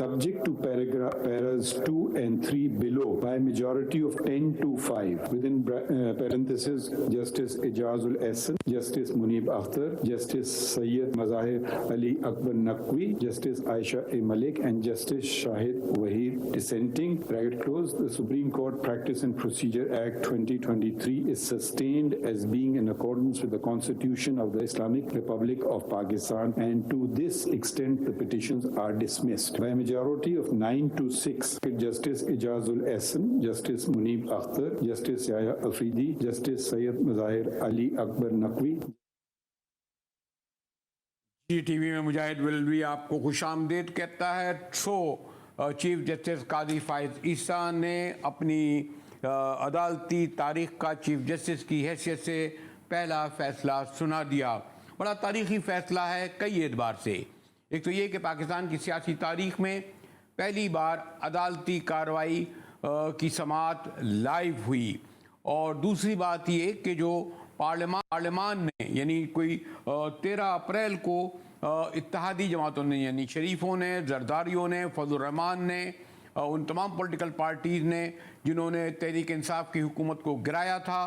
subject to paras 2 and 3 below by a majority of 10 to 5. Within parentheses, Justice Ijazul Ehsan, Justice Munib Akhtar, Justice Sayyid Mazahir Ali Akbar Naqvi, Justice Aisha A. Malik, and Justice Shahid Wahid dissenting. Bracket close. The Supreme Court Practice and Procedure Act 2023 is sustained as being in accordance with the Constitution of the Islamic Republic of Pakistan, and to this extent the petitions are dismissed. By a majority of 9 to 6, Justice Ijazul Ehsan, Justice Munib Akhtar, Justice Yahya Afridi, Justice Sayyid Mazahir Ali Akbar Naqvi. TV में मुजाहिद विल्वी आपको खुशामदीद कहता है। Chief justice काजी फाइज ईसा ने अपनी अदालती तारीख का chief justice की हैसियत से पहला फैसला सुना दिया। बड़ा तारीखी फैसला है कई एतबार से। एक तो ये कि पाकिस्तान की सियासी तारीख में पहली बार अदालती कार्रवाई की समाअत लाइव हुई, और दूसरी बात ये कि जो पार्लियामान ने यानी कोई 13 अप्रैल को इत्तेहादी जमातों ने यानी शरीफों ने, जरदारियों ने, फजल रहमान ने, उन तमाम पॉलिटिकल पार्टीज़ ने जिन्होंने तहरीक इंसाफ की हुकूमत को गिराया था,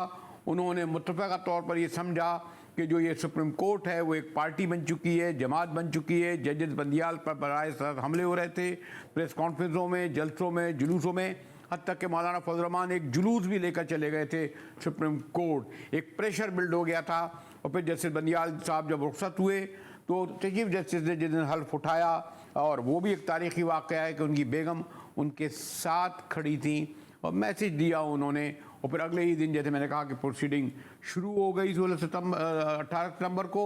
उन्होंने मुत्तफ़क़ा तौर पर ये समझा कि जो ये सुप्रीम कोर्ट है वो एक पार्टी बन चुकी है, जमात बन चुकी है। जजेस बंदियाल पर बराह रास्त हमले हो रहे थे, प्रेस कॉन्फ्रेंसों में, जलसों में, जुलूसों में, हद तक कि मौलाना फजल रहमान एक जुलूस भी लेकर चले गए थे सुप्रीम कोर्ट। एक प्रेशर बिल्ड हो गया था, और फिर जस्टिस बंदियाल साहब जब रुखसत हुए तो चीफ जस्टिस ने जिस दिन हल्फ उठाया, और वो भी एक तारीखी वाक़या है कि उनकी बेगम उनके साथ खड़ी थी और मैसेज दिया उन्होंने, और फिर अगले ही दिन जैसे मैंने कहा कि प्रोसीडिंग शुरू हो गई 18 सितंबर को,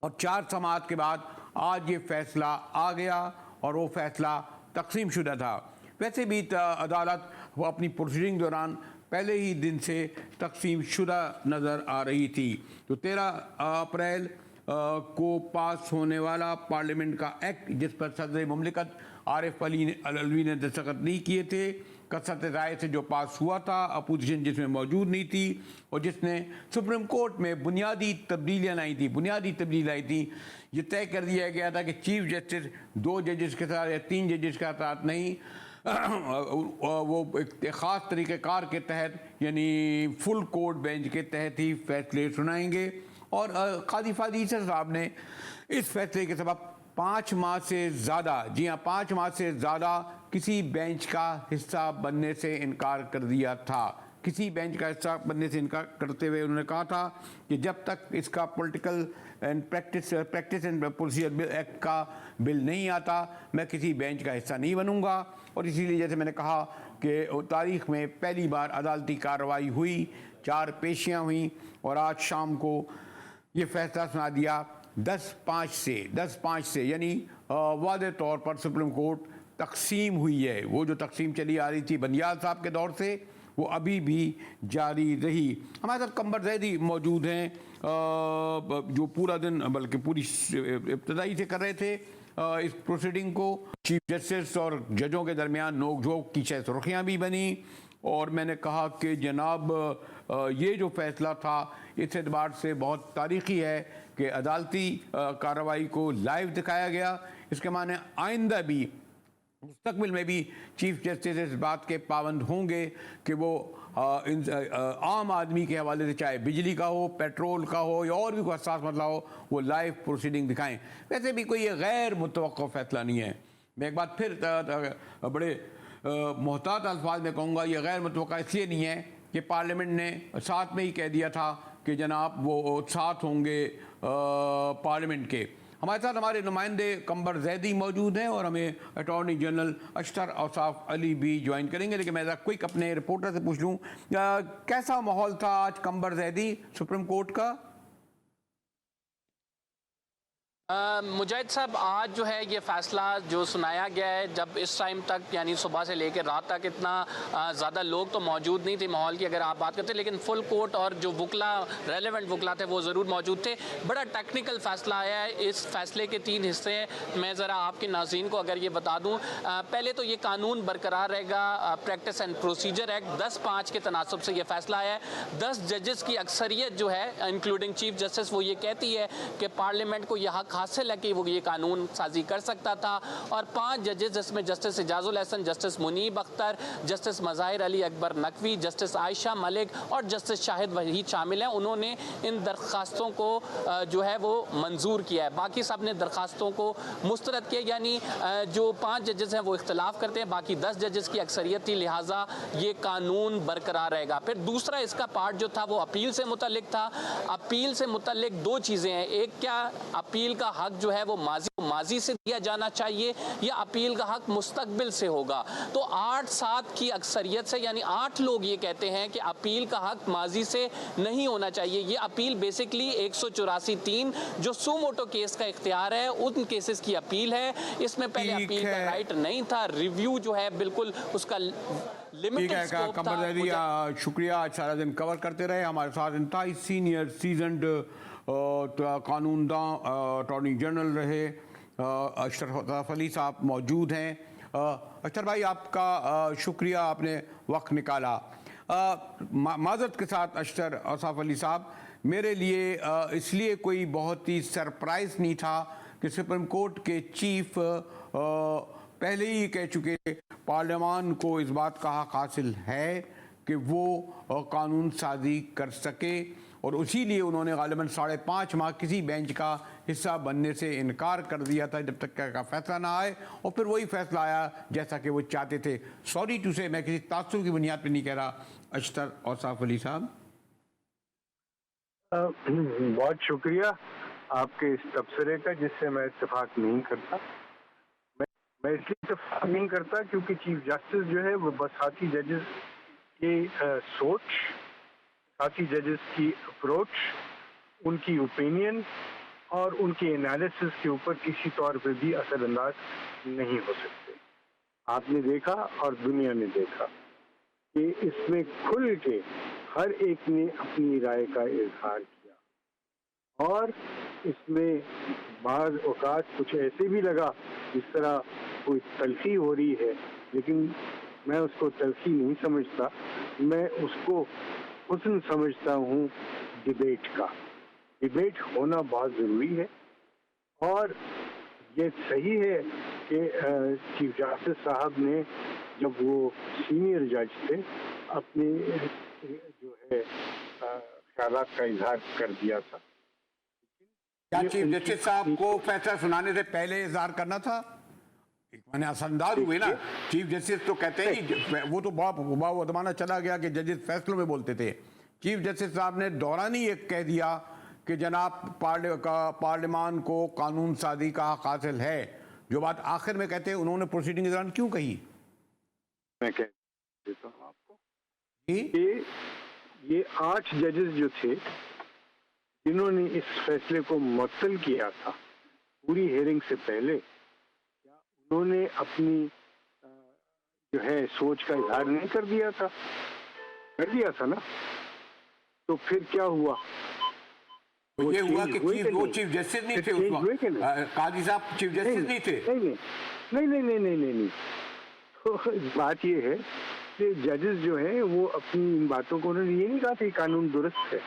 और 4 समाअत के बाद आज ये फैसला आ गया, और वो फैसला तकसीम शुदा था। वैसे भी अदालत वो अपनी प्रोसीडिंग दौरान पहले ही दिन से तकसीम शुदा नज़र आ रही थी। तो 13 अप्रैल को पास होने वाला पार्लियामेंट का एक्ट, जिस पर सदर मुमलिकत आरिफ अलवी ने दस्तखत नहीं किए थे, कसरत राय से जो पास हुआ था, अपोजिशन जिसमें मौजूद नहीं थी, और जिसने सुप्रीम कोर्ट में बुनियादी तब्दीलियाँ लाई थी। ये तय कर दिया गया था कि चीफ जस्टिस 2 जजेस के साथ या 3 जजेस के साथ नहीं, वो एक ख़ास तरीक़ेकार के तहत यानी फुल कोर्ट बेंच के तहत ही फैसले सुनाएंगे। और काजी फाइज ईसा साहब ने इस फैसले के सबब 5 माह से ज़्यादा, जी हाँ 5 माह से ज़्यादा किसी बेंच का हिस्सा बनने से इनकार कर दिया था। किसी बेंच का हिस्सा बनने से इनकार करते हुए उन्होंने कहा था कि जब तक इसका political and practice and procedure act का बिल नहीं आता, मैं किसी बेंच का हिस्सा नहीं बनूंगा। और इसीलिए जैसे मैंने कहा कि तारीख़ में पहली बार अदालती कार्रवाई हुई, 4 पेशियाँ हुई, और आज शाम को ये फैसला सुना दिया 10-5 से, यानी वादे तौर पर सुप्रीम कोर्ट तकसीम हुई है। वो जो तकसीम चली आ रही थी बंदियाल साहब के दौर से, वो अभी भी जारी रही। हमारे साथ कंबर जैदी मौजूद हैं, जो पूरा दिन बल्कि पूरी इब्तदाई से कर रहे थे इस प्रोसीडिंग को। चीफ जस्टिस और जजों के दरमियान नोक-झोंक की सुर्खियाँ भी बनी, और मैंने कहा कि जनाब ये जो फैसला था इस एतबार से बहुत तारीख़ी है कि अदालती कार्रवाई को लाइव दिखाया गया। इसके माने आइंदा भी, मुस्तकबिल में भी चीफ जस्टिस इस बात के पाबंद होंगे कि वो आम आदमी के हवाले से, चाहे बिजली का हो, पेट्रोल का हो, या और भी कोई हसास मसला हो, वो लाइव प्रोसीडिंग दिखाएं। वैसे भी कोई ये गैर मुतवक्को फैसला नहीं है। मैं एक बात फिर बड़े मोहतात अल्फाज में कहूँगा, ये गैर मुतवक्का इसलिए नहीं है कि पार्लियामेंट ने साथ में ही कह दिया था कि जनाब वो साथ होंगे पार्लियामेंट के। हमारे साथ हमारे नुमाइंदे कंबर जैदी मौजूद हैं, और हमें अटॉर्नी जनरल अशतर औसाफ अली भी ज्वाइन करेंगे। लेकिन मैं क्विक अपने रिपोर्टर से पूछ लूँ, कैसा माहौल था आज कंबर जैदी सुप्रीम कोर्ट का? मुजाहिद साहब, आज जो है ये फ़ैसला जो सुनाया गया है, जब इस टाइम तक यानी सुबह से लेकर रात तक इतना ज़्यादा लोग तो मौजूद नहीं थे माहौल की अगर आप बात करते, लेकिन फुल कोर्ट और जो वकला रेलेवेंट वकला थे वो ज़रूर मौजूद थे। बड़ा टेक्निकल फ़ैसला आया है। इस फैसले के 3 हिस्से हैं। मैं ज़रा आपके नाज़रीन को अगर ये बता दूँ, पहले तो ये कानून बरकरार रहेगा, प्रैक्टिस एंड प्रोसीजर एक्ट 10-5 के तनासब से ये फ़ैसला आया है। 10 जजेस की अक्सरियत जो है इंक्लूडिंग चीफ जस्टिस, वो ये कहती है कि पार्लियामेंट को यह हक हासिल है कि वो ये कानून साजी कर सकता था। और 5 जजेस जिसमें justice Ejazul Ahsan, justice Munib Akhtar, justice Mazahir Ali Akbar Naqvi, justice Ayesha Malik और जस्टिस शाहिद वहीद शामिल हैं, उन्होंने इन दरख्वास्तों को जो है वो मंजूर किया है। बाकी सब ने दरख्वास्तों को मुस्तरद किया, यानी जो 5 जजेस हैं वो इख्तलाफ करते हैं, बाकी 10 जजेस की अक्सरियत थी, लिहाजा ये कानून बरकरार रहेगा। फिर दूसरा इसका पार्ट जो था वो अपील से मुतल्लिक था। अपील से मुतल्लिक 2 चीज़ें हैं, एक क्या अपील का हक जो है वो माजी से दिया जाना चाहिए या अपील का हक मुस्तकबिल से होगा। तो 8-7 की अक्सरियत से, यानी 8 लोग ये कहते हैं कि अपील का हक माजी से नहीं होना चाहिए। ये अपील बेसिकली 184(3) जो सुमोटो केस का इख्तियार है उन केसेस की अपील है। इसमें पहले अपील का राइट नहीं था, रिव्यू जो है बिल्कुल उसका लिमिटेड स्कोप था। शुक्रिया, सारा दिन कवर करते रहे। हमारे साथ इंतहाई सीनियर सीजनड कानूनदां अटॉर्नी जनरल रहे अशरफ अली साहब मौजूद हैं। अशरफ भाई, आपका शुक्रिया, आपने वक्त निकाला। माजरत के साथ अशरफ अली साहब, मेरे लिए इसलिए कोई बहुत ही सरप्राइज नहीं था कि सुप्रीम कोर्ट के चीफ पहले ही कह चुके पार्लियामान को इस बात का हक हासिल है कि वो कानून साजी कर सके, और उसी लिए उन्होंने गालिबन 5.5 माह किसी बेंच का हिस्सा बनने से इनकार कर दिया था जब तक का फैसला ना आए, और फिर वही फैसला आया जैसा कि वो चाहते थे। सॉरी टू से, मैं किसी तासुब की बुनियाद पर नहीं कह रहा। अशरफ अली साहब, बहुत शुक्रिया आपके इस तबसरे का जिससे मैं इत्तेफाक नहीं करता। मैं इसलिए इत्तेफाक नहीं करता क्योंकि चीफ जस्टिस जो है वो बस साथी जजेस की सोच, साथी जजेस की अप्रोच, उनकी ओपिनियन और उनकी एनालिसिस के ऊपर किसी तौर पे भी असरअंदाज नहीं हो सकते। आपने देखा और दुनिया ने देखा कि इसमें खुल के हर एक ने अपनी राय का इजहार किया, और इसमें बाज़ औक़ात कुछ ऐसे भी लगा जिस तरह कोई तलखी हो रही है, लेकिन मैं उसको तलखी नहीं समझता, मैं उसको हुस्न समझता हूँ डिबेट का। डिबेट होना बहुत ज़रूरी है, और ये सही है कि चीफ जस्टिस साहब ने जब वो सीनियर जज थे अपने जो है ख्यालात का इजहार कर दिया था। क्या चीफ जस्टिस साहब को फैसला सुनाने से पहले इजहार करना था? मैंने असंदाज हुए ना, चीफ जस्टिस तो कहते हैं, वो तो बहुत जमाना चला गया कि जजेस फैसलों में बोलते थे। चीफ जस्टिस साहब ने दौरान ही एक कह दिया कि जनाब पार्लियामान को कानून साजी का हक हासिल है। जो बात आखिर में कहते हैं, उन्होंने प्रोसीडिंग के दौरान क्यों कही? मैं कह देता हूँ आपको कि ये 8 जजेस जो थे जिन्होंने इस फैसले को मुअत्तल किया था पूरी हेयरिंग से पहले, क्या उन्होंने अपनी जो है सोच का इजहार नहीं कर दिया था? कर दिया था ना। तो फिर क्या हुआ? तो ये हुआ कि वो चीफ जस्टिस नहीं थे उस वक्त, काजी साहब चीफ जस्टिस नहीं थे। नहीं। तो बात ये है कि जजेस जो हैं वो अपनी इन बातों को, उन्होंने ये नहीं कहा कि कानून दुरुस्त है।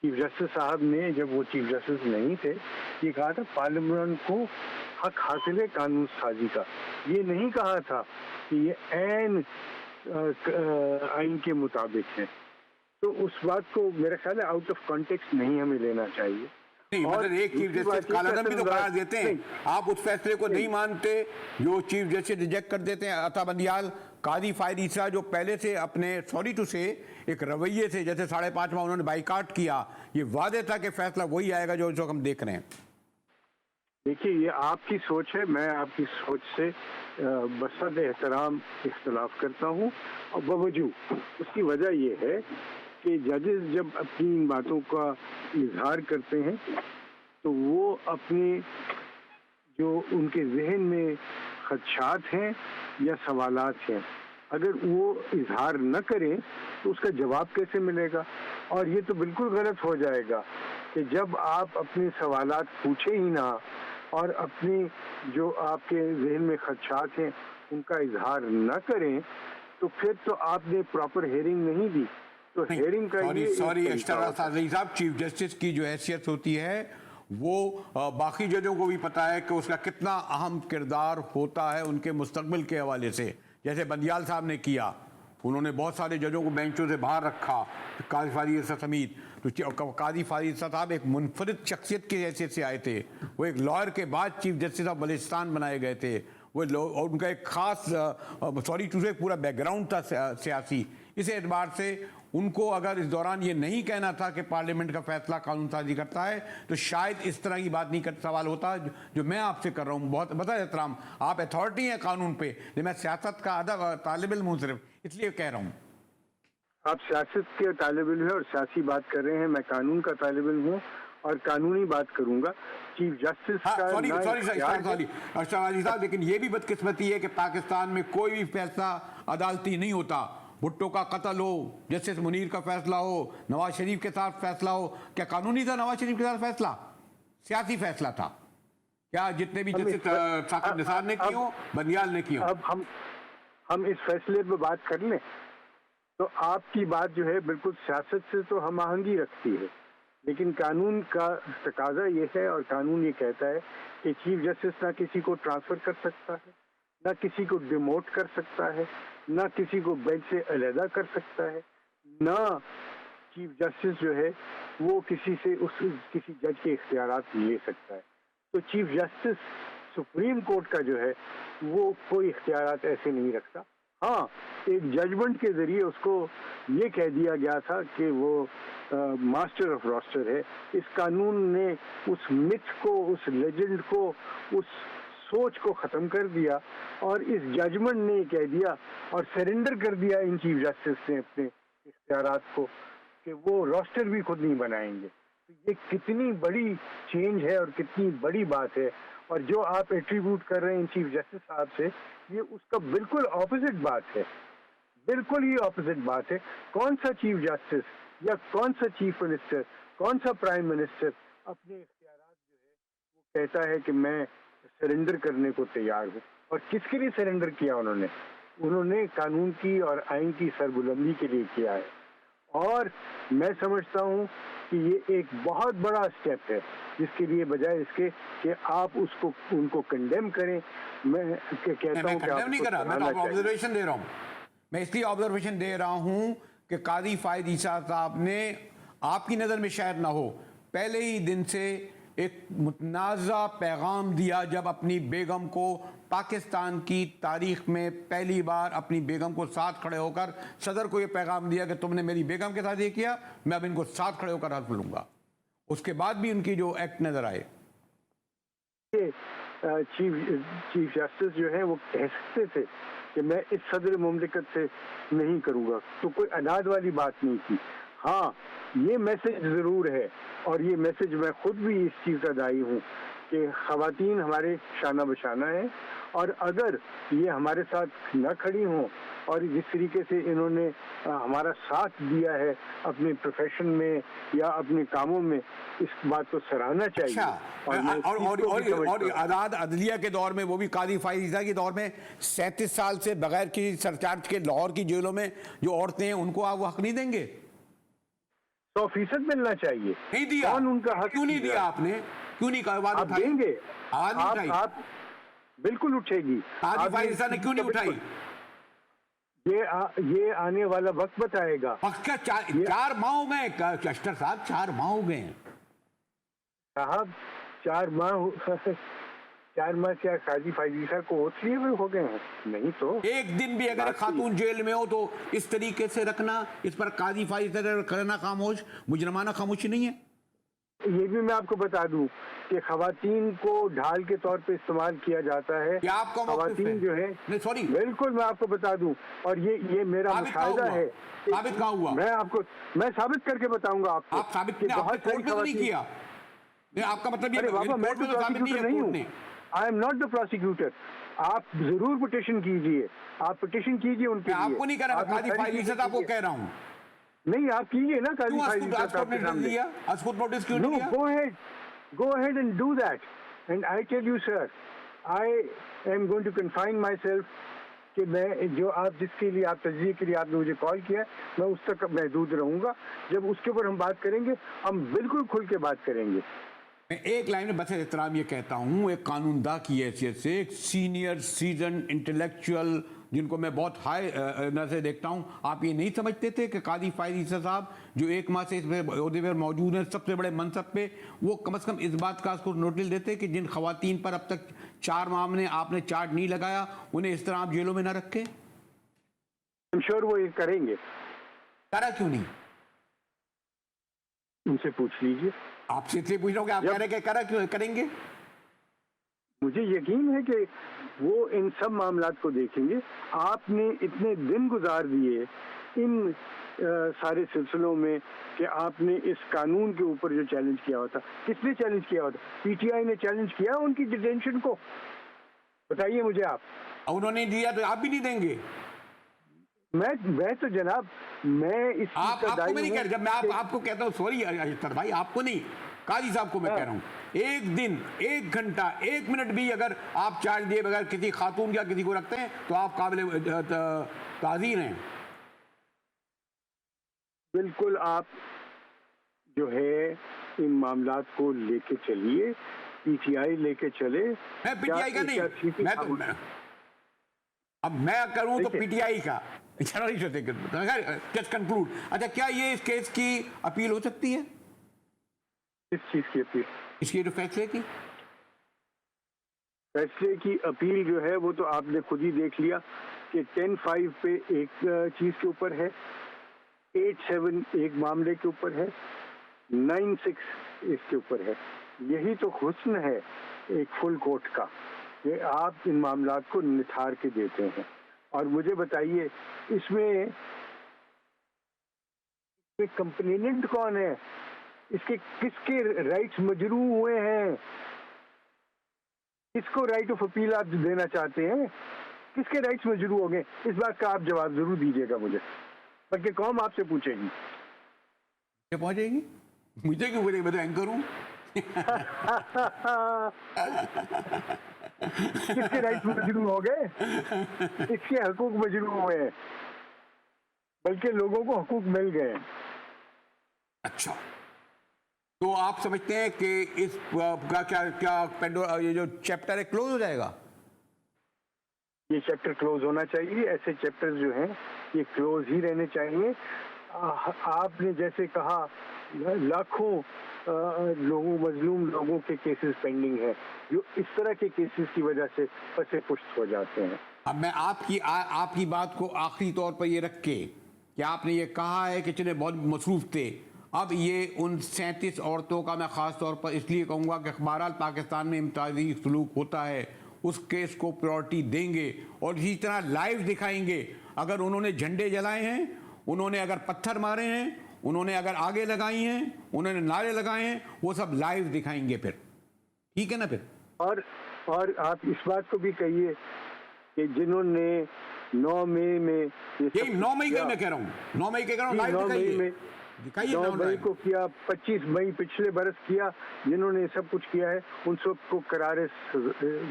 चीफ जस्टिस साहब ने, जब वो चीफ जस्टिस नहीं थे, ये कहा था पार्लियामेंट को हक हासिल है कानून साजी का। ये नहीं कहा था कि ये ऐन आइन के मुताबिक है। तो उस बात को मेरा ख्याल है आउट ऑफ कॉन्टेक्स्ट नहीं हमें लेना चाहिए। मतलब एक चीफ जस्टिस कालादम भी तो करार देते हैं, आप उस फैसले को नहीं मानते जो चीफ जस्टिस रिजेक्ट कर देते हैं। अता बंदियाल, काजी फायद ईसा जो पहले से अपने सॉरी टू से एक रवैये से, जैसे 5.5 माह उन्होंने बाइकाट किया, ये वादे था कि फैसला वही आएगा जो हम देख रहे हैं। देखिए, ये आपकी सोच है, मैं आपकी सोच से बसद एहतराम इख्तलाफ करता हूँ, और बावजूद उसकी वजह ये है कि जजेस जब अपनी इन बातों का इजहार करते हैं तो वो अपने जो उनके जहन में खदशात हैं या सवालात हैं, अगर वो इजहार न करें तो उसका जवाब कैसे मिलेगा? और ये तो बिल्कुल गलत हो जाएगा कि जब आप अपने सवालात पूछे ही ना और अपनी जो आपके जहन में खदशात हैं उनका इजहार न करें, तो फिर तो आपने प्रॉपर हेयरिंग नहीं दी। तो हेयरिंग का सॉरी अशरफ अली साहब, चीफ जस्टिस की जो हैसियत होती है वो बाकी जजों को भी पता है कि उसका कितना अहम किरदार होता है उनके मुस्तकबिल के हवाले से। जैसे बंदियाल साहब ने किया, उन्होंने बहुत सारे जजों को बेंचों से बाहर रखा, काजी फारिद इरशाद समीत। तो काजी फारिद इरशाद साहब एक मुनफरिद शख्सियत की हैसियत से आए थे, वो एक लॉयर के बाद चीफ जस्टिस ऑफ बलूचिस्तान बनाए गए थे। वो और उनका एक खास पूरा बैकग्राउंड था सियासी। इस एतबार से उनको अगर इस दौरान ये नहीं कहना था कि पार्लियामेंट का फैसला कानून साजी करता है, तो शायद इस तरह की बात नहीं कर सवाल होता जो मैं आपसे कर रहा हूँ। बहुत बता एहतराम, आप अथॉरिटी हैं कानून पे, मैं सियासत का अदब तालिब इल्म हूँ, सिर्फ इसलिए कह रहा हूँ। आप सियासत के तालिब इल्म हैं और सियासी बात कर रहे हैं, मैं कानून का तालिब इल्म हूँ और कानूनी बात करूंगा। चीफ जस्टिस का सॉरी साहब, लेकिन ये भी बदकिस्मती है कि पाकिस्तान में कोई भी फैसला अदालती नहीं होता। भुट्टो का कत्ल हो, जस्टिस मुनीर का फैसला हो, नवाज शरीफ के साथ फैसला हो, क्या कानूनी था नवाज शरीफ के साथ फैसला? सियासी फैसला था क्या? जितने भी जस्टिस साकिब निसार ने किए हो, बंदियाल ने किए हो। अब हम इस फैसले पर बात कर लें तो आपकी बात जो है बिल्कुल सियासत से तो हम आहंगी रखती है, लेकिन कानून का तकाजा ये है और कानून ये कहता है कि चीफ जस्टिस ना किसी को ट्रांसफर कर सकता है, ना किसी को डिमोट कर सकता है, ना किसी को बेंच से अलहदा कर सकता है, ना चीफ जस्टिस जो है वो किसी जज के इख्तियारात ले सकता है। तो चीफ जस्टिस सुप्रीम कोर्ट का जो है वो कोई इख्तियारात ऐसे नहीं रखता। हाँ, एक जजमेंट के जरिए उसको ये कह दिया गया था कि वो मास्टर ऑफ रोस्टर है। इस कानून ने उस मिथ को, उस लेजेंड को, उस सोच को खत्म कर दिया और इस जजमेंट ने कह दिया और सरेंडर कर दिया इन चीफ जस्टिस ने अपने इख्तियारात को कि वो रोस्टर भी खुद नहीं बनाएंगे। तो ये कितनी बड़ी चेंज है और कितनी बड़ी बात है, और जो आप एट्रीब्यूट कर रहे हैं इन चीफ जस्टिस साहब से, ये उसका बिल्कुल ऑपोजिट बात है, बिल्कुल ही ऑपोजिट बात है। कौन सा चीफ जस्टिस या कौन सा चीफ मिनिस्टर, कौन सा प्राइम मिनिस्टर अपने इख्तियारात जो है वो कहता है कि मैं सरेंडर करने को तैयार हूँ? और किसके लिए सरेंडर किया उन्होंने कानून की और आइन की सरबुलंदी के लिए किया है। और मैं समझता हूँ कि ये एक बहुत बड़ा स्टेप है, जिसके लिए बजाय इसके कि आप उनको कंडेम करें, मैं कहता हूँ कि आप नहीं कर रहा, मैं तो ऑब्जर्वेशन दे रहा हूँ। मैं इसलिए ऑब्जर्वेशन दे रहा हूँ कि काजी फारिद इरशाद साहब ने, आपकी नज़र में शायद ना हो, पहले ही दिन से एक मुतनाज़ा पैगाम दिया जब अपनी बेगम को, पाकिस्तान की तारीख में पहली बार अपनी बेगम को साथ खड़े होकर सदर को ये पैगाम दिया कि तुमने मेरी बेगम के साथ ये किया, मैं अब इनको साथ खड़े होकर हल्फ लूंगा। उसके बाद भी उनकी जो एक्ट नजर आए, चीफ जस्टिस जो है वो कह सकते थे कि मैं इस सदर मुमलिकत से नहीं करूंगा, तो कोई अनाद वाली बात नहीं थी। हाँ, ये मैसेज जरूर है और ये मैसेज मैं खुद भी इस चीज़ का दाई हूँ कि ख़वातीन हमारे शाना बशाना है, और अगर ये हमारे साथ न खड़ी हों और जिस तरीके से इन्होंने हमारा साथ दिया है अपने प्रोफेशन में या अपने कामों में, इस बात को सराहना चाहिए। और आज़ाद अदलिया के दौर में, वो भी काजी फारिद इरशाद के दौर में, 37 साल से बगैर किसी सरचार्ज के लाहौर की जेलों में जो औरतें हैं, उनको आप वो हक नहीं देंगे? 100% मिलना चाहिए। नहीं दिया। कौन उनका हक क्यों नहीं दिया आपने? क्यों नहीं कहा? आप देंगे? आप बिल्कुल उठेगी। काजी फारिद इरशाद ने क्यों नहीं उठाई? ये आने वाला वक्त बताएगा। क्या 4 माह हो गए कस्टर साहब, 4 माह हो गए साहब, 4 माह 4 माह क्या काजी फारिद इरशाद को इसलिए भी हो गए हैं? नहीं तो एक दिन भी अगर खातून जेल में हो तो इस तरीके से रखना, इस पर काजी फारिद इरशाद करना खामोश, मुजरमाना खामोशी नहीं है। ये भी मैं आपको बता दूं कि खवातीन को ढाल के तौर पे इस्तेमाल किया जाता है। खवातीन जो है, सॉरी, बिल्कुल मैं आपको बता दूं, और ये मेरा मुशाहिदा है। साबित कहाँ हुआ? मैं साबित करके बताऊंगा आपको। आप साबित नहीं किया। आपका मतलब ये बाबा, मैं तो प्रोसिक्यूटर नहीं हूँ, I am not the prosecutor. आप जरूर पिटीशन कीजिए, आप पिटीशन कीजिए उनके लिए। आपको नहीं कह रहा, काजी फारिद इरशाद आपको कह रहा हूँ। नहीं, आप कीजिए ना काजी फारिद इरशाद साहब के सामने। अस्कुट नोटिस क्यों नहीं दिया? Go ahead and do that. And I tell you, sir, I am going to confine myself कि मैं जो आप जिसके लिए आप तजज़िये के लिए आपने मुझे कॉल किया, मैं उस तक महदूद रहूँगा। जब उसके ऊपर हम बात करेंगे, हम बिल्कुल खुल के बात करेंगे। मैं एक लाइन में बस एहतराम ये कहता हूँ, एक कानूनदा की हैसियत से, एक सीनियर सीजन इंटेलेक्चुअल जिनको मैं बहुत हाई नजर से देखता हूँ, आप ये नहीं समझते थे कि कादी फायद ईसा साहब जो 1 माह से इस ओहदे पर मौजूद हैं, सबसे बड़े मनसब पे, वो कम से कम इस बात का उसको नोटिस देते कि जिन खवातीन पर अब तक 4 मामले आपने चार्ज नहीं लगाया, उन्हें इस तरह आप जेलों में ना रखे? I'm sure वो ये करेंगे। करा क्यों नहीं? उनसे पूछ लीजिए। आपसे इसलिए पूछ रहा हूँ कि आप कह रहे हैं कि करा क्यों करेंगे? मुझे यकीन है कि वो इन सब मामलात को देखेंगे। आपने इतने दिन गुजार दिए इन सारे सिलसिलों में कि आपने इस कानून के ऊपर जो चैलेंज किया होता, किसने चैलेंज किया होता? पीटीआई ने चैलेंज किया उनकी डिटेंशन को? बताइए मुझे आप। उन्होंने दिया तो आप भी नहीं देंगे? मैं तो जनाब, मैं इस आप आपको मैं नहीं कह रहा, जब मैं आपको कहता हूँ, सॉरी अशतर भाई, आपको नहीं, काजी साहब को मैं कह रहा हूँ, एक दिन, 1 घंटा, 1 मिनट भी अगर आप चार्ज दिए बगैर किसी खातून या किसी को रखते हैं तो आप काबिल ताज़ीर हैं। बिल्कुल, आप जो है इन मामलात को लेके चलिए, पीटीआई लेके चले। मैं पीटीआई का नहीं, मैं तो अब मैं करूं तो पीटीआई का। Just conclude. अच्छा, क्या ये इस केस की अपील हो सकती है? इस चीज की अपील, इसके जो फैसले की अपील जो है वो तो आपने खुद ही देख लिया कि 10-5 पे एक चीज के ऊपर है, 8-7 एक मामले के ऊपर है, 9-6 इसके ऊपर है। यही तो हुस्न है एक फुल कोर्ट का कि आप इन मामलात को निथार के देते हैं। और मुझे बताइए, इसमें कंप्लेनेंट कौन है? इसके किसके राइट्स मजरू हुए हैं? किसको राइट ऑफ अपील आप देना चाहते हैं? किसके राइट्स मजरू हो गए? इस बात का आप जवाब जरूर दीजिएगा मुझे, बल्कि कौम आपसे पूछेगी। पहुंचेगी मुझे क्यों बोलेगी? मैं तो एंकर हूं। किसके राइट्स मजरू हो गए? इसके हकूक मजरू हुए हैं, बल्कि लोगों को हकूक मिल गए। अच्छा, तो आप समझते हैं कि इस का क्या ये जो चैप्टर है क्लोज हो जाएगा? ये चैप्टर क्लोज होना चाहिए। ऐसे चैप्टर्स जो हैं ये क्लोज ही रहने चाहिए। आपने जैसे कहा, लाखों लोगों, मजलूम लोगों के केसेस पेंडिंग है जो इस तरह के केसेस की वजह से फंसे पुष्ट हो जाते हैं। अब मैं आपकी बात को आखिरी तौर पर ये रख के कि आपने ये कहा है कि चले बहुत मसरूफ थे, अब ये उन 37 औरतों का मैं ख़ास तौर पर इसलिए कहूँगा कि बहरहाल पाकिस्तान में इम्तियाजी सलूक होता है, उस केस को प्रायोरिटी देंगे और इसी तरह लाइव दिखाएंगे। अगर उन्होंने झंडे जलाए हैं, उन्होंने अगर पत्थर मारे हैं, उन्होंने अगर आगे लगाई हैं, उन्होंने नारे लगाए हैं, वो सब लाइव दिखाएंगे फिर। ठीक है ना? फिर और आप इस बात को भी कहिए कि जिन्होंने 9 मई में, यही 9 मई का मैं कह रहा हूँ, 9 मई के कह रहा हूँ, लाइव दिखाइए। 9 मई को किया, 25 मई पिछले बरस किया, जिन्होंने सब कुछ किया है उन सबको करारे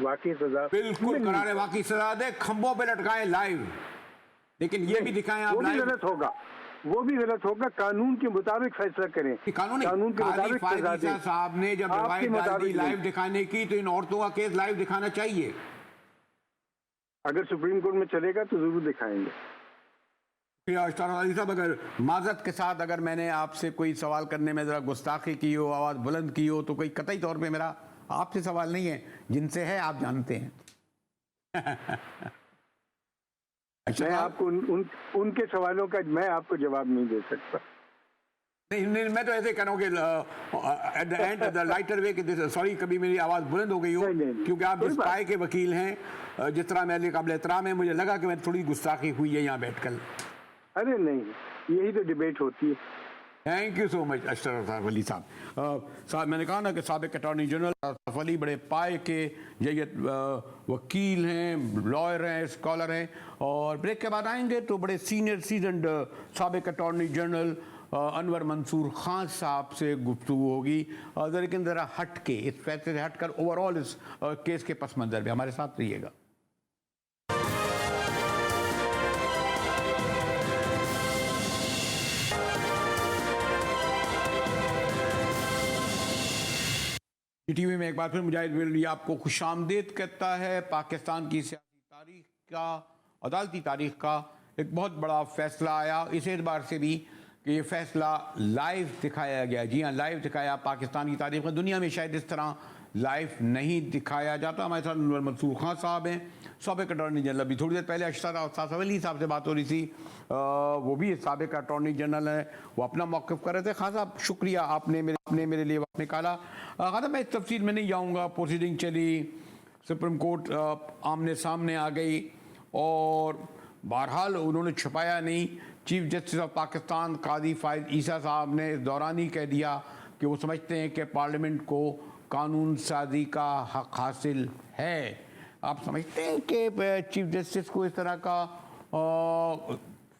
वाकई सजा, बिल्कुल करारे वाकई सजा दे, खंभों पे लटकाएं लाइव, लेकिन ये भी दिखाएं आप लाइव। वो भी गलत होगा। कानून के मुताबिक फैसला करें। कानून के मुताबिक साहब ने जब रवायत दी लाइव दिखाने की, तो इन औरतों का केस लाइव दिखाना चाहिए। अगर सुप्रीम कोर्ट में चलेगा तो जरूर दिखाएंगे। साहब, अगर माजरत के साथ अगर मैंने आपसे कोई सवाल करने में जरा गुस्ताखी की हो, आवाज बुलंद की हो, तो कोई कतई तौर पे मेरा आपसे सवाल नहीं है, जिनसे है आप जानते हैं। मैं आपको उनके सवालों का मैं आपको जवाब नहीं दे सकता। नहीं, मैं तो ऐसे कह रहा हूँ कि at the end the lighter वे कि सॉरी कभी मेरी आवाज़ बुलंद हो गई हो, क्योंकि आप जिस पाए के वकील हैं, जिस तरह मेरे काबिल एहतराम है, मुझे लगा कि मैं थोड़ी गुस्ताखी हुई है यहाँ बैठकर। अरे नहीं, यही तो डिबेट होती है। Thank you so much Ashraf Ali साहब। साहब, मैंने कहा ना कि साबिक अटॉर्नी जनरल अशरफ अली बड़े पाए के जैयत वकील हैं, लॉयर हैं, स्कॉलर हैं, और ब्रेक के बाद आएंगे तो बड़े सीनियर सीजनड साबिक अटॉर्नी जनरल अनवर मंसूर खान साहब से गुफ्तगू होगी, लेकिन ज़रा हट के, इस फैसले से हट कर ओवरऑल इस केस के पस मंज़र में हमारे साथ रहिएगा। टीवी में एक बार फिर मुजाहिद विल्ली आपको खुशामदीद कहता है। पाकिस्तान की सियासी तारीख का, अदालती तारीख का एक बहुत बड़ा फैसला आया इस एतबार से भी कि ये फैसला लाइव दिखाया गया। जी हाँ, लाइव दिखाया पाकिस्तान की तारीख में। दुनिया में शायद इस तरह लाइव नहीं दिखाया जाता। हमारे साथ अनवर मंसूर खान साहब हैं, साबिक अटॉर्नी जनरल। अभी थोड़ी देर पहले अशरफ अली साहब से बात हो रही थी, वो भी साबिक अटॉर्नी जनरल है, वो अपना मौक़िफ़ कर रहे थे। खान साहब शुक्रिया, आपने मेरे लिए वक्त निकाला। खान साहब मैं इस तफसील में नहीं जाऊँगा। प्रोसीडिंग चली, सुप्रीम कोर्ट आमने सामने आ गई और बहरहाल उन्होंने छुपाया नहीं। चीफ जस्टिस ऑफ पाकिस्तान काजी फायद ईसा साहब ने इस दौरान ही कह दिया कि वो समझते हैं कि पार्लियामेंट को कानून साजी का हक हासिल है। आप समझते हैं कि चीफ जस्टिस को इस तरह का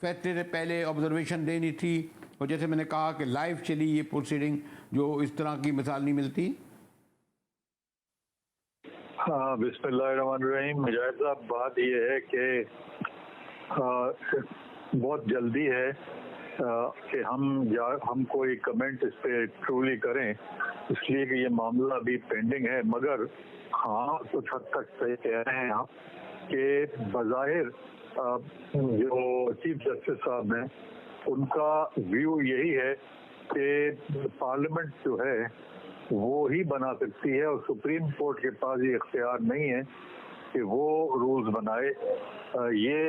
फैसले से पहले ऑब्जर्वेशन देनी थी? और जैसे मैंने कहा कि लाइव चली ये प्रोसीडिंग, जो इस तरह की मिसाल नहीं मिलती। हाँ, बिस्मिल्लाहिर्रहमानिर्रहीम। मुजाहिद साहब, बात ये है कि बहुत जल्दी है कि हम कोई कमेंट इस पे ट्रूली करें, इसलिए कि ये मामला अभी पेंडिंग है। मगर हाँ, कुछ हद तक सही कह रहे हैं आप कि बज़ाहिर जो चीफ जस्टिस साहब हैं उनका व्यू यही है कि पार्लियामेंट जो है वो ही बना सकती है और सुप्रीम कोर्ट के पास ये इख्तियार नहीं है कि वो रूल्स बनाए। ये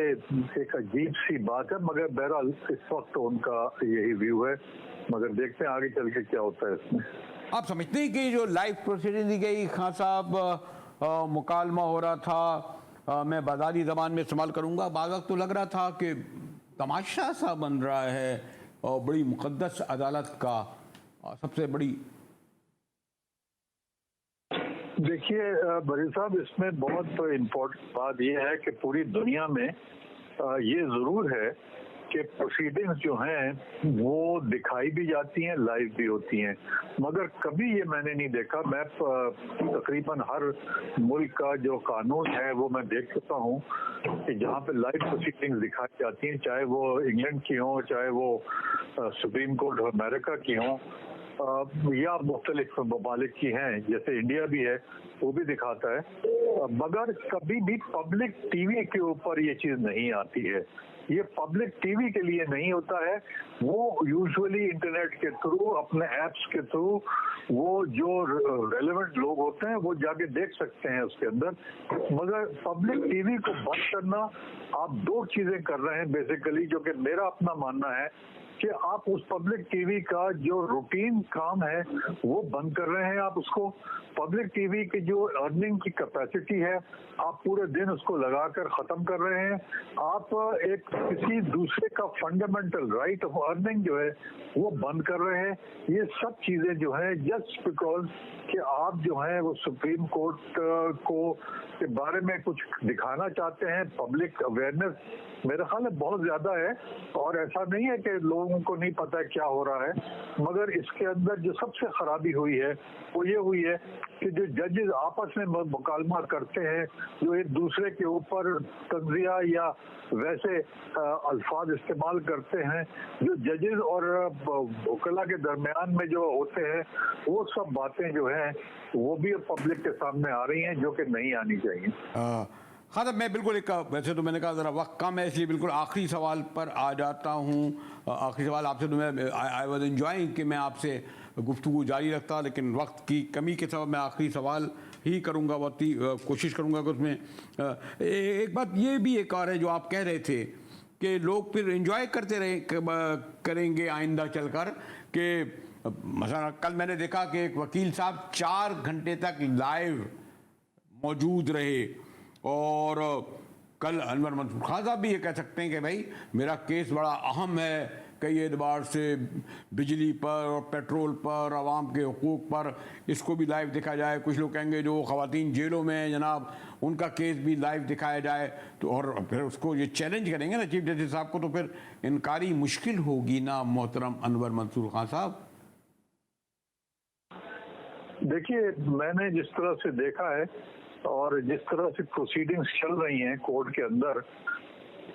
एक अजीब सी बात है, मगर बहरहाल इस वक्त उनका यही व्यू है। मगर देखते हैं आगे चल के क्या होता है इसमें। आप समझते हैं कि जो लाइव प्रोसीडिंग दी गई, खान साहब मुकालमा हो रहा था, मैं बाजारी ज़बान में इस्तेमाल करूँगा, बाद वक्त तो लग रहा था कि तमाशा सा बन रहा है और बड़ी मुक़द्दस अदालत का सबसे बड़ी। देखिए बरी साहब, इसमें बहुत इम्पोर्टेंट बात यह है कि पूरी दुनिया में ये ज़रूर है कि प्रोसीडिंग्स जो हैं वो दिखाई भी जाती हैं, लाइव भी होती हैं। मगर कभी ये मैंने नहीं देखा, मैं तकरीबन हर मुल्क का जो कानून है वो मैं देख चुका हूँ कि जहाँ पे लाइव प्रोसीडिंग्स दिखाई जाती हैं, चाहे वो इंग्लैंड की हों, चाहे वो सुप्रीम कोर्ट ऑफ अमेरिका की हों, या मुख्तलिफ ममालिक की हैं, जैसे इंडिया भी है, वो भी दिखाता है। मगर कभी भी पब्लिक टीवी के ऊपर ये चीज़ नहीं आती है। ये पब्लिक टीवी के लिए नहीं होता है, वो यूजुअली इंटरनेट के थ्रू, अपने ऐप्स के थ्रू, वो जो रेलेवेंट लोग होते हैं वो जाके देख सकते हैं उसके अंदर। मगर पब्लिक टीवी को बंद करना, आप दो चीज़ें कर रहे हैं बेसिकली, जो कि मेरा अपना मानना है कि आप उस पब्लिक टीवी का जो रूटीन काम है वो बंद कर रहे हैं। आप उसको पब्लिक टीवी की जो अर्निंग की कैपेसिटी है, आप पूरे दिन उसको लगाकर ख़त्म कर रहे हैं। आप एक किसी दूसरे का फंडामेंटल राइट ऑफ अर्निंग जो है वो बंद कर रहे हैं। ये सब चीज़ें जो हैं जस्ट बिकॉज कि आप जो है वो सुप्रीम कोर्ट को के बारे में कुछ दिखाना चाहते हैं। पब्लिक अवेयरनेस मेरा ख्याल है बहुत ज़्यादा है, और ऐसा नहीं है कि लोगों को नहीं पता है क्या हो रहा है। मगर इसके अंदर जो सबसे खराबी हुई है वो ये हुई है कि जो जजेस आपस में मुकालमा करते हैं, जो एक दूसरे के ऊपर तंजिया या वैसे अल्फाज इस्तेमाल करते हैं, जो जजेस और वकला के दरमियान में जो होते हैं, वो सब बातें जो हैं वो भी पब्लिक के सामने आ रही हैं, जो कि नहीं आनी चाहिए। हाँ साहब, मैं बिल्कुल एक, वैसे तो मैंने कहा ज़रा वक्त कम है इसलिए बिल्कुल आखिरी सवाल पर आ जाता हूँ। आखिरी सवाल आपसे, तो मैं आई वॉज एंजॉइंग कि मैं आपसे गुफ्तगू जारी रखता, लेकिन वक्त की कमी के सबब मैं आखिरी सवाल ही करूँगा, बहुत ही कोशिश करूँगा कि उसमें एक बात ये भी एक और है जो आप कह रहे थे कि लोग फिर एंजॉय करते करेंगे आइंदा चलकर, कि मसलन कल मैंने देखा कि एक वकील साहब 4 घंटे तक लाइव मौजूद रहे, और कल अनवर मंसूर खान साहब भी ये कह सकते हैं कि भाई मेरा केस बड़ा अहम है, कई एतबार से बिजली पर और पेट्रोल पर, आवाम के हुकूक पर, इसको भी लाइव दिखाया जाए। कुछ लोग कहेंगे जो ख़वातीन जेलों में हैं जनाब, उनका केस भी लाइव दिखाया जाए, तो और फिर उसको ये चैलेंज करेंगे ना चीफ जस्टिस साहब को, तो फिर इनकारी मुश्किल होगी ना मोहतरम अनवर मंसूर खान साहब। देखिए, मैंने जिस तरह से देखा है और जिस तरह से प्रोसीडिंग्स चल रही हैं कोर्ट के अंदर,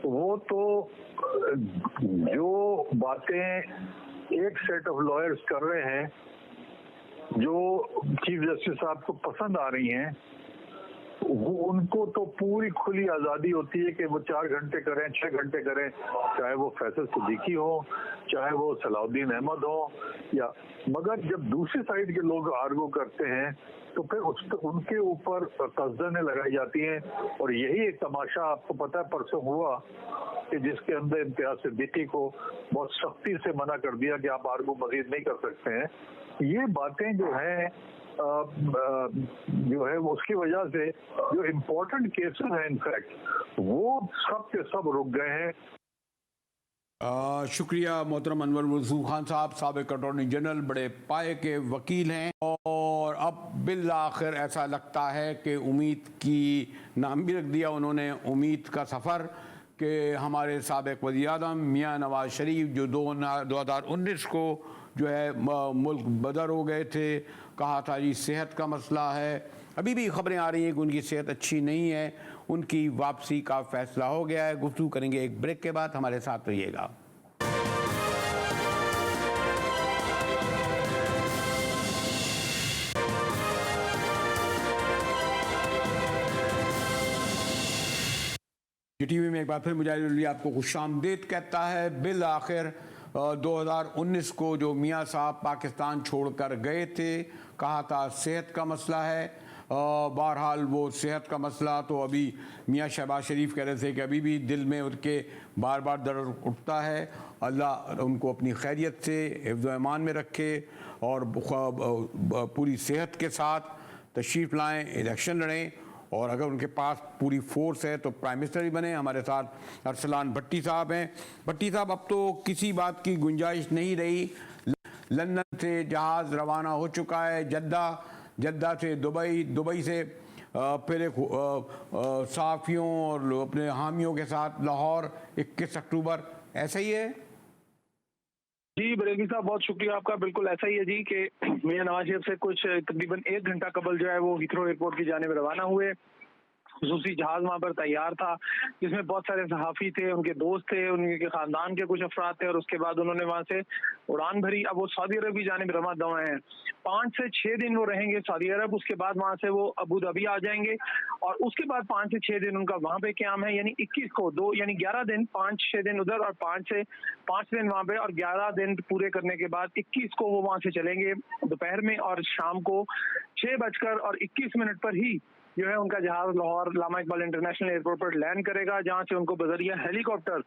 वो तो जो बातें एक सेट ऑफ लॉयर्स कर रहे हैं जो चीफ जस्टिस साहब को पसंद आ रही हैं, वो उनको तो पूरी खुली आज़ादी होती है कि वो 4 घंटे करें, 6 घंटे करें, चाहे वो फैसल सिद्दीकी हो, चाहे वो सलाउद्दीन अहमद हो, या मगर जब दूसरी साइड के लोग आर्गू करते हैं तो फिर उनके ऊपर कसदने लगाई जाती हैं। और यही एक तमाशा आपको पता है परसों हुआ कि जिसके अंदर इम्तियाज सिद्दीकी को बहुत सख्ती से मना कर दिया कि आप आर्गू मजीद नहीं कर सकते हैं। ये बातें जो हैं जो है उसकी वजह से जो इम्पोर्टेंट केसेस हैं इनफैक्ट वो सब के सब रुक गए हैं। शुक्रिया मोहतरम अनवर वसूल खान साहब, साबिक अटॉर्नी जनरल, बड़े पाए के वकील हैं। और अब बिल आखिर ऐसा लगता है कि उम्मीद की नाम भी रख दिया उन्होंने, उम्मीद का सफ़र, कि हमारे साबिक वज़ीर आज़म मियाँ नवाज शरीफ जो 2019 को जो है मुल्क बदर हो गए थे, कहा था जी सेहत का मसला है, अभी भी खबरें आ रही हैं कि उनकी सेहत अच्छी नहीं है, उनकी वापसी का फैसला हो गया है। गुफ्तगू करेंगे एक ब्रेक के बाद, हमारे साथ रहिएगा। टीवी में एक बार फिर मुजाहिद आपको खुशामदीद कहता है। बिल आखिर 2019 को जो मियाँ साहब पाकिस्तान छोड़कर गए थे, कहा था सेहत का मसला है। बहरहाल वो सेहत का मसला तो अभी मियाँ शहबाज शरीफ कह रहे थे कि अभी भी दिल में उनके बार बार दर्द उठता है। अल्लाह उनको अपनी खैरियत से हिफ्ज़ व ईमान में रखे और पूरी सेहत के साथ तशरीफ़ लाएँ, इलेक्शन लड़ें, और अगर उनके पास पूरी फोर्स है तो प्राइम मिनिस्टर ही बने। हमारे साथ अरसलान भट्टी साहब हैं। भट्टी साहब, अब तो किसी बात की गुंजाइश नहीं रही, लंदन से जहाज़ रवाना हो चुका है जद्दा से दुबई, दुबई से फिर एक सहाफ़ियों और अपने हामियों के साथ लाहौर 21 अक्टूबर, ऐसा ही है? जी बरेली साहब, बहुत शुक्रिया आपका। बिल्कुल ऐसा ही है जी कि मियां नवाज शरीफ से कुछ तकरीबन 1 घंटा कबल जो है वो हीथ्रो एयरपोर्ट की जानिब रवाना हुए। खुसूसी जहाज वहाँ पर तैयार था जिसमें बहुत सारे सहाफ़ी थे, उनके दोस्त थे, उनके ख़ानदान के कुछ अफराद थे, और उसके बाद उन्होंने वहाँ से उड़ान भरी। अब वो सऊदी अरब की जानिब रवा दवा हैं। 5 से 6 दिन वो रहेंगे सऊदी अरब, उसके बाद वहाँ से वो अबू धाबी आ जाएंगे, और उसके बाद 5 से 6 दिन उनका वहाँ पे क़याम है। यानी 21 को 2 यानी 11 दिन, 5-6 दिन उधर और 5 दिन वहाँ पे, और 11 दिन पूरे करने के बाद 21 को वो वहाँ से चलेंगे दोपहर में, और शाम को 6:21 पर ही जो है उनका जहाज लाहौर लामा इकबाल इंटरनेशनल एयरपोर्ट पर लैंड करेगा, जहां से उनको बजरिया हेलीकॉप्टर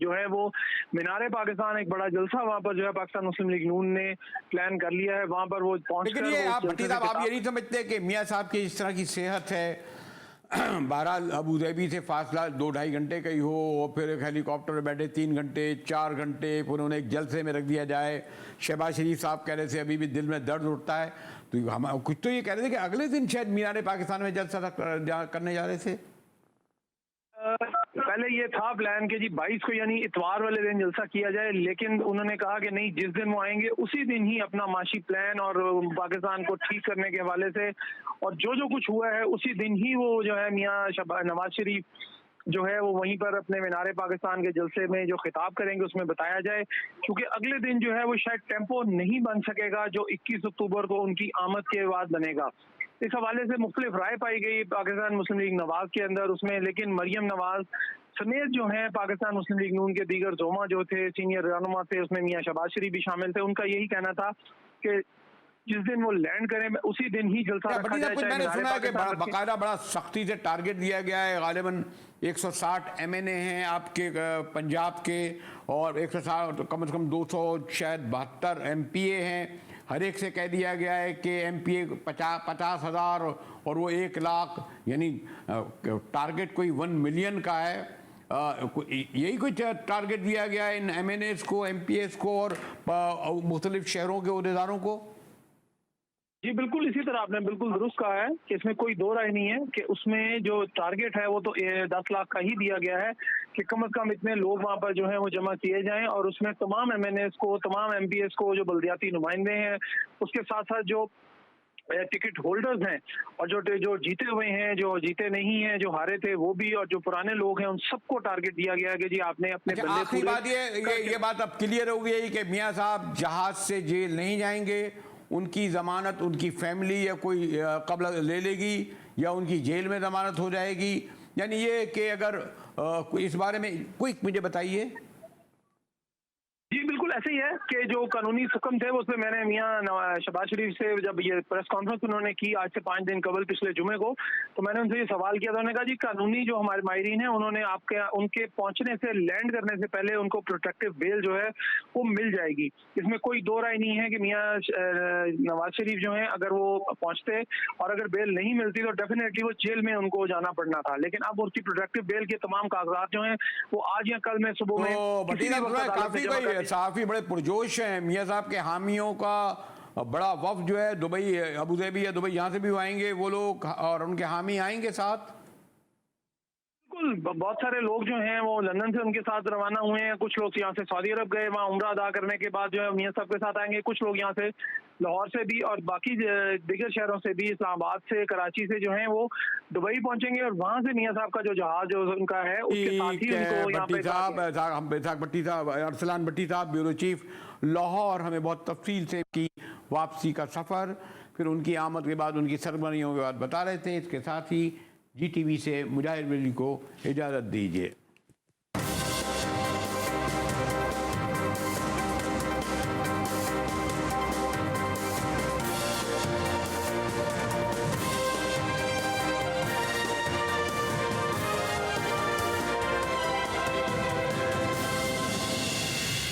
जो है वो मीनारे पाकिस्तान, एक बड़ा जलसा वहां पर जो है पाकिस्तान मुस्लिम लीग नून ने प्लान कर लिया है, वहां पर वो पहुंच। लेकिन ये आप भट्टी साहब, आप ये नहीं समझते कि मियाँ साहब की इस तरह की सेहत है, बहरहाल अबू धाबी से फासला 2-2.5 घंटे का ही हो, और फिर एक हेलीकॉप्टर में बैठे 3 घंटे 4 घंटे, फिर उन्हें एक जलसे में रख दिया जाए। शहबाज शरीफ साहब कह रहे थे अभी भी दिल में दर्द उठता है, तो हम कुछ तो ये कह रहे थे कि अगले दिन शायद मीनारे पाकिस्तान में जलसा करने जा रहे थे। पहले ये था प्लान कि जी 22 को यानी इतवार वाले दिन जलसा किया जाए, लेकिन उन्होंने कहा कि नहीं, जिस दिन वो आएंगे उसी दिन ही अपना माशी प्लान और पाकिस्तान को ठीक करने के हवाले से और जो कुछ हुआ है उसी दिन ही वो जो है मियाँ नवाज शरीफ जो है वो वहीं पर अपने मीनारे पाकिस्तान के जलसे में जो खिताब करेंगे उसमें बताया जाए, क्योंकि अगले दिन जो है वो शायद टेम्पो नहीं बन सकेगा जो 21 अक्टूबर को उनकी आमद के बाद बनेगा। इस हवाले से मुख्तलिफ राय पाई गई पाकिस्तान मुस्लिम लीग नवाज के अंदर उसमें, लेकिन मरियम नवाज समेत जो है पाकिस्तान मुस्लिम लीग नून के दीगर जोमा जो थे, सीनियर रहनुमा थे, उसमें मियाँ शहबाज शरीफ भी शामिल थे, उनका यही कहना था कि जिस दिन वो लैंड करें उसी दिन ही जलसा रखा जाए। मैंने सुना है कि बाकायदा बड़ा सख्ती से टारगेट दिया गया है, गालिबन 160 MNA हैं आपके पंजाब के, और 160 कम से कम 200 शायद 72 MPA हैं। हर एक से कह दिया गया है कि MPA 50,000 और वो 1 लाख, यानी टारगेट कोई 1 मिलियन का है। यही कुछ टारगेट दिया गया है इन MNAs को, MPAs को और मुख्तलिफ शहरों के उहदेदारों को। जी बिल्कुल, इसी तरह आपने बिल्कुल दुरुस्त कहा है कि इसमें कोई दो राय नहीं है कि उसमें जो टारगेट है वो तो 10 लाख का ही दिया गया है कि कम से कम इतने लोग वहाँ पर जो है वो जमा किए जाएं, और उसमें तमाम MNAs को, तमाम MPAs को, जो बल्दियाती नुमाइंदे हैं, उसके साथ साथ जो टिकट होल्डर्स हैं और जो जीते हुए हैं, जो जीते नहीं हैं, जो हारे थे वो भी, और जो पुराने लोग हैं, उन सबको टारगेट दिया गया है कि जी आपने अपने आखिरी बात ये बात अब क्लियर हो गई कि मियाँ साहब जहाज से जेल नहीं जाएंगे, उनकी ज़मानत उनकी फैमिली या कोई कब्ल ले लेगी या उनकी जेल में ज़मानत हो जाएगी? यानी ये कि अगर इस बारे में क्विक मुझे बताइए। जी बिल्कुल ऐसे ही है कि जो कानूनी हुक्म थे उसमें मैंने मियां शहबाज शरीफ से जब ये प्रेस कॉन्फ्रेंस उन्होंने की आज से 5 दिन कबल पिछले जुमे को, तो मैंने उनसे ये सवाल किया था। उन्होंने कहा जी कानूनी जो हमारे माहिरीन हैं उन्होंने आपके उनके पहुंचने से लैंड करने से पहले उनको प्रोटेक्टिव बेल जो है वो मिल जाएगी। इसमें कोई दो राय नहीं है कि मियां नवाज शरीफ जो है अगर वो पहुंचते और अगर बेल नहीं मिलती तो डेफिनेटली वो जेल में उनको जाना पड़ना था, लेकिन अब उसकी प्रोटेक्टिव बेल के तमाम कागजात जो है वो आज या कल में सुबह में किसी भी वक्त अदालत में जमा कर साफी बड़े पुरजोश हैं। मियां साहब के हामियों का बड़ा वफ्द जो है दुबई अबू धाबी या दुबई यहाँ से भी आएंगे वो लोग और उनके हामी आएंगे साथ। बिल्कुल बहुत सारे लोग जो हैं वो लंदन से उनके साथ रवाना हुए हैं। कुछ लोग यहाँ से सऊदी अरब गए, वहाँ उम्रा अदा करने के बाद जो है मियां साहब के साथ आएंगे। कुछ लोग यहाँ से लाहौर से भी और बाकी दीगर शहरों से भी, इस्लामाबाद से, कराची से जो हैं वो दुबई पहुंचेंगे और वहाँ से मियां साहब का जो जहाज जो उनका है उसके साथ ही उनको यहाँ पे भट्टी साहब अरसलान भट्टी साहब ब्यूरो चीफ लाहौर हमें बहुत तफसील से की वापसी का सफ़र, फिर उनकी आमद के बाद उनकी सरगर्मियों के बाद बता रहे थे। इसके साथ ही GTV से मुजाहिद वली को इजाज़त दीजिए।